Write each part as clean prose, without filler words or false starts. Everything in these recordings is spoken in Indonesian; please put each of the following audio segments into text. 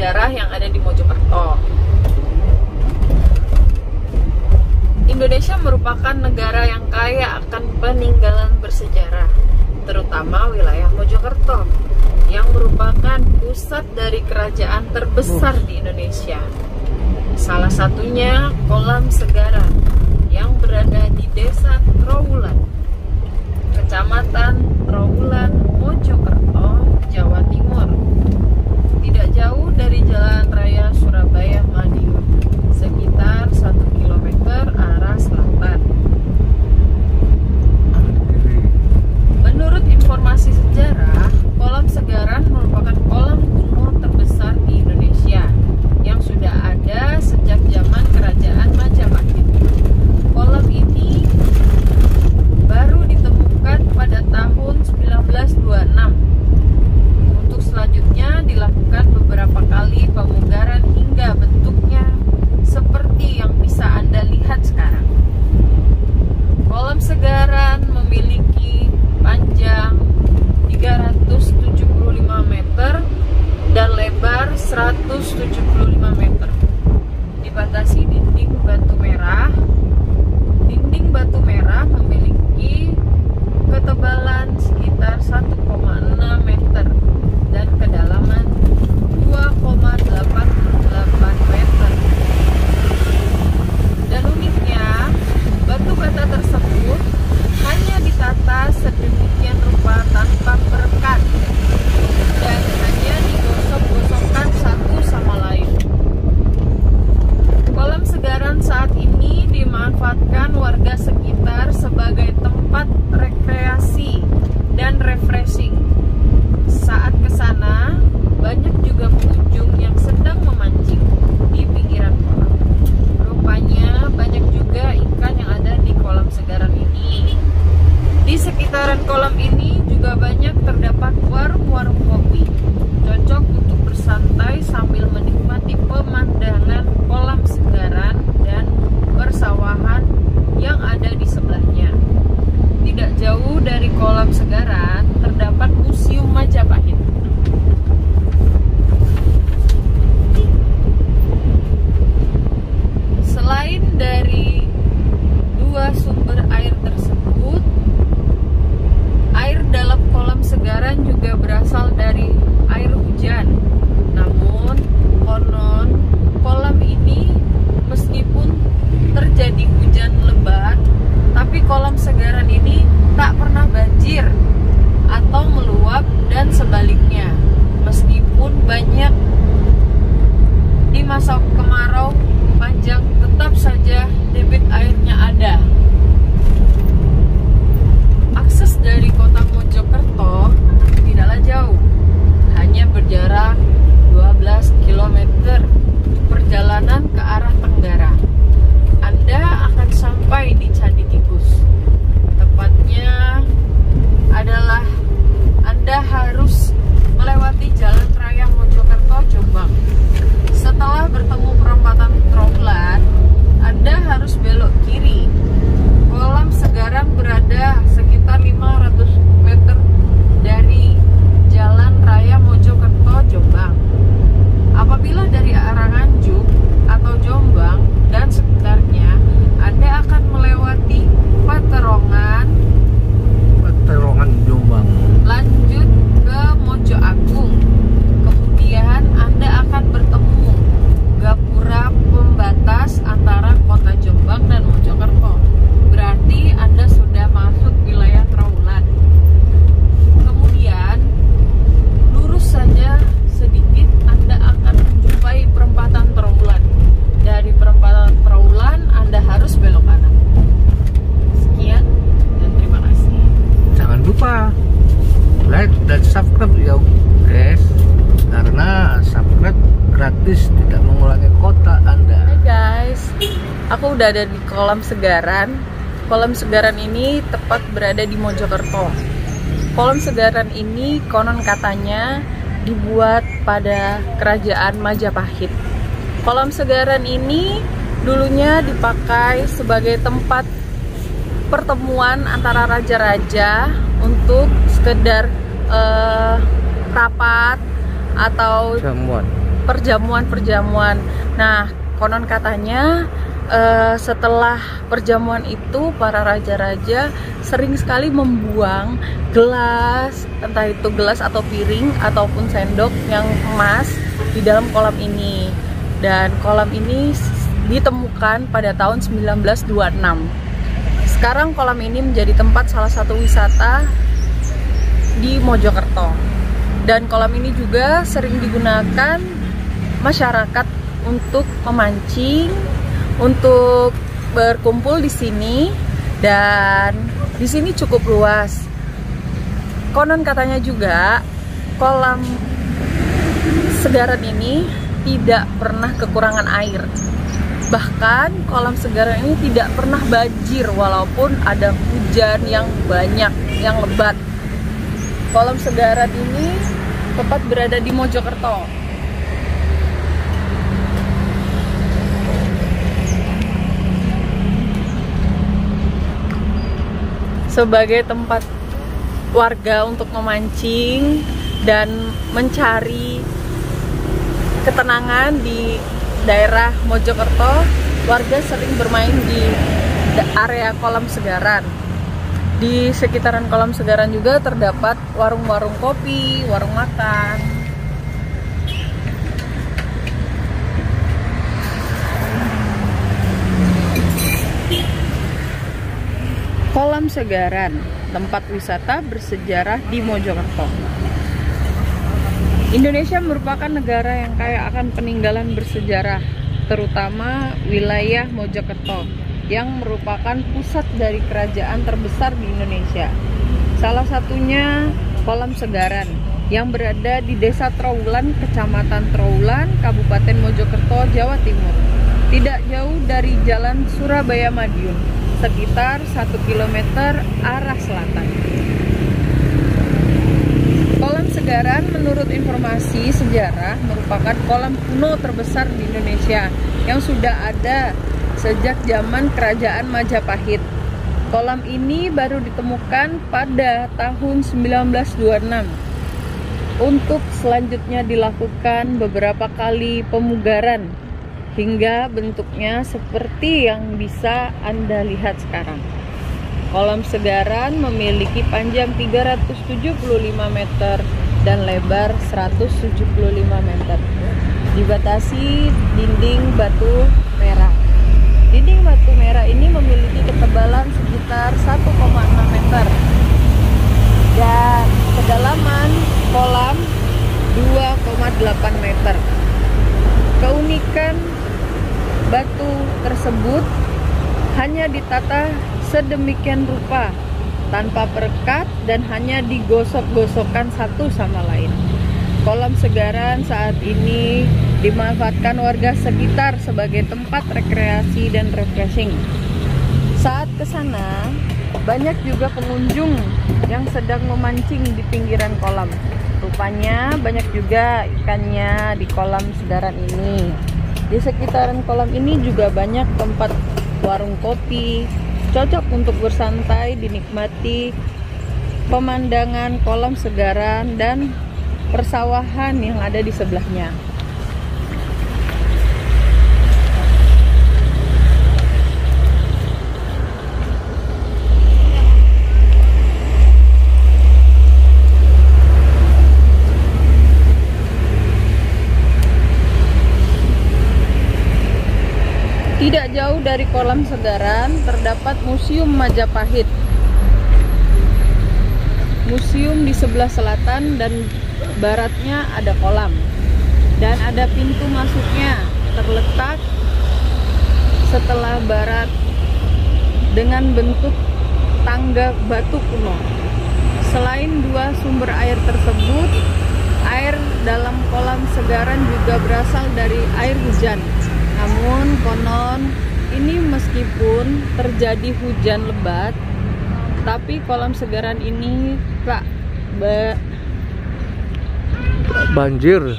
bersejarah yang ada di Mojokerto. Indonesia merupakan negara yang kaya akan peninggalan bersejarah, terutama wilayah Mojokerto, yang merupakan pusat dari kerajaan terbesar di Indonesia. Salah satunya Kolam Segaran yang berada di Desa Trawulan, Kecamatan Trawulan, Mojokerto, Jawa Timur. Tidak jauh dari Jalan Raya Surabaya Madiun, sekitar 1 km arah selatan. Menurut informasi sejarah, Kolam Segaran merupakan kolam kuno terbesar di Indonesia yang sudah ada sejak zaman Kerajaan Majapahit. Kolam ini baru ditemukan pada tahun 1926. Untuk selanjutnya dilakukan beberapa kali pemugaran hingga bentuknya seperti yang bisa Anda lihat sekarang. Kolam Segaran memiliki panjang 375 meter dan lebar 175 meter. Dibatasi dinding batu merah. Dinding batu merah memiliki ketebalan sekitar 1,6 meter dan kedalaman 2,88 meter. Dan uniknya, batu bata tersebut hanya ditata sedemikian rupa tanpa perekat dan hanya digosok-gosokkan satu sama lain. Kolam Segaran saat ini dimanfaatkan warga sekitar sebagai tempat rekreasi dan refreshing. Saat ke sana, banyak juga pengunjung yang sedang memancing di pinggiran kolam. Rupanya banyak juga ikan yang ada di Kolam Segaran ini. Di sekitaran kolam ini juga banyak terdapat warung-warung kopi, cocok untuk bersantai sambil menikmati pemandangan Kolam Segaran dan persawahan yang ada di sebelahnya. Tidak jauh dari Kolam Segaran terdapat Museum Majapahit. Selain dari dua sumber air tersebut, air dalam Kolam Segaran juga berasal dari air hujan. Namun, konon kolam ini meskipun terjadi hujan lebat, tapi Kolam Segaran ini tak pernah banjir atau meluap dan sebaliknya. Meskipun banyak di masa kemarau panjang, tetap saja debit airnya ada. Akses dari kota Mojokerto tidaklah jauh, hanya berjarak 12 km perjalanan ke arah tenggara. Anda akan sampai di Candi Tikus. Tepatnya adalah Anda harus melewati Jalan Raya Mojokerto Jombang. Setelah bertemu perempatan Trawulan, Anda harus belok kiri. Kolam Segaran berada sekitar 500 meter dari Jalan Raya Mojokerto Jombang. Apabila dari arah Nganjuk atau Jombang dan sekitarnya, Anda akan melewati Peterongan Jombang, lanjut ke Mojo Agung. Kemudian Anda akan bertemu gapura pembatas antara kota Jombang dan Mojokerto. Berarti Anda sudah masuk wilayah Trawulan. Kemudian lurus saja sedikit, Anda akan menjumpai perempatan Trawulan. Dari perempatan Trawulan Anda harus belok kanan. Sekian dan terima kasih. jangan lupa like dan subscribe ya guys, karena subscribe gratis, tidak mengurangi kota Anda. Hai guys, aku udah ada di Kolam Segaran. Kolam Segaran ini tepat berada di Mojokerto. Kolam Segaran ini konon katanya dibuat pada Kerajaan Majapahit. Kolam Segaran ini dulunya dipakai sebagai tempat pertemuan antara raja-raja untuk sekedar rapat atau perjamuan. Nah, konon katanya setelah perjamuan itu para raja-raja sering sekali membuang gelas, entah itu gelas atau piring ataupun sendok yang emas di dalam kolam ini. Dan kolam ini ditemukan pada tahun 1926. Sekarang kolam ini menjadi tempat salah satu wisata di Mojokerto. Dan kolam ini juga sering digunakan masyarakat untuk memancing, untuk berkumpul di sini, dan di sini cukup luas. Konon katanya juga kolam Segaran ini tidak pernah kekurangan air. Bahkan kolam Segaran ini tidak pernah banjir walaupun ada hujan yang banyak, yang lebat. Kolam Segaran ini tepat berada di Mojokerto. Sebagai tempat warga untuk memancing dan mencari ketenangan di daerah Mojokerto, warga sering bermain di area kolam Segaran. Di sekitaran kolam Segaran juga terdapat warung-warung kopi, warung makan. Kolam Segaran, tempat wisata bersejarah di Mojokerto. Indonesia merupakan negara yang kaya akan peninggalan bersejarah, terutama wilayah Mojokerto, yang merupakan pusat dari kerajaan terbesar di Indonesia. Salah satunya Kolam Segaran, yang berada di Desa Trawulan, Kecamatan Trawulan, Kabupaten Mojokerto, Jawa Timur. Tidak jauh dari Jalan Surabaya Madiun, sekitar 1 km arah selatan. Kolam Segaran menurut informasi sejarah merupakan kolam kuno terbesar di Indonesia yang sudah ada sejak zaman Kerajaan Majapahit. Kolam ini baru ditemukan pada tahun 1926. Untuk selanjutnya dilakukan beberapa kali pemugaran hingga bentuknya seperti yang bisa Anda lihat sekarang. Kolam Segaran memiliki panjang 375 meter dan lebar 175 meter. Dibatasi dinding batu merah. Dinding batu merah ini memiliki ketebalan sekitar 1,6 meter. Dan kedalaman kolam 2,8 meter. Keunikan batu tersebut hanya ditata sedemikian rupa tanpa perekat dan hanya digosok-gosokkan satu sama lain. Kolam Segaran saat ini dimanfaatkan warga sekitar sebagai tempat rekreasi dan refreshing. Saat ke sana, banyak juga pengunjung yang sedang memancing di pinggiran kolam. Rupanya banyak juga ikannya di kolam Segaran ini. Di sekitaran kolam ini juga banyak tempat warung kopi, cocok untuk bersantai, dinikmati pemandangan kolam Segaran dan persawahan yang ada di sebelahnya. Tidak jauh dari kolam Segaran terdapat Museum Majapahit. Museum di sebelah selatan dan baratnya ada kolam. Dan ada pintu masuknya terletak setelah barat dengan bentuk tangga batu kuno. Selain dua sumber air tersebut, air dalam kolam Segaran juga berasal dari air hujan. Namun konon ini meskipun terjadi hujan lebat, tapi kolam Segaran ini tak banjir.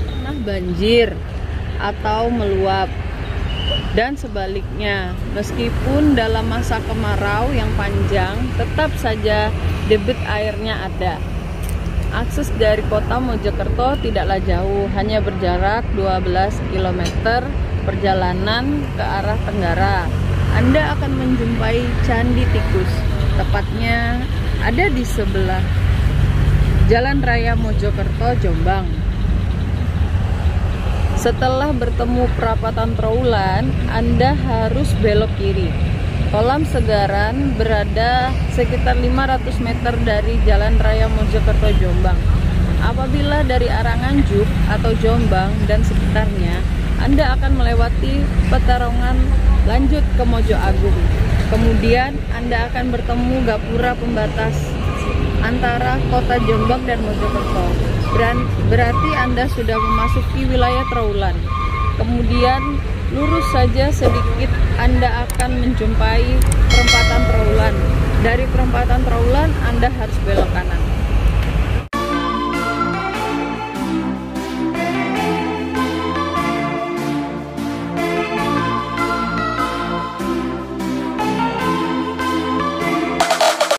Pernah banjir atau meluap. Dan sebaliknya, meskipun dalam masa kemarau yang panjang, tetap saja debit airnya ada. Akses dari kota Mojokerto tidaklah jauh, hanya berjarak 12 km perjalanan ke arah tenggara. Anda akan menjumpai Candi Tikus, tepatnya ada di sebelah Jalan Raya Mojokerto, Jombang. Setelah bertemu perapatan Trawulan, Anda harus belok kiri. Kolam Segaran berada sekitar 500 meter dari Jalan Raya Mojokerto, Jombang. Apabila dari arah Nganjuk atau Jombang dan sekitarnya, Anda akan melewati Petarongan lanjut ke Mojo Agung. Kemudian Anda akan bertemu gapura pembatas antara kota Jombang dan Mojokerto. Berarti Anda sudah memasuki wilayah Trawulan. Kemudian lurus saja sedikit, Anda akan menjumpai perempatan Trawulan. Dari perempatan Trawulan Anda harus belok kanan.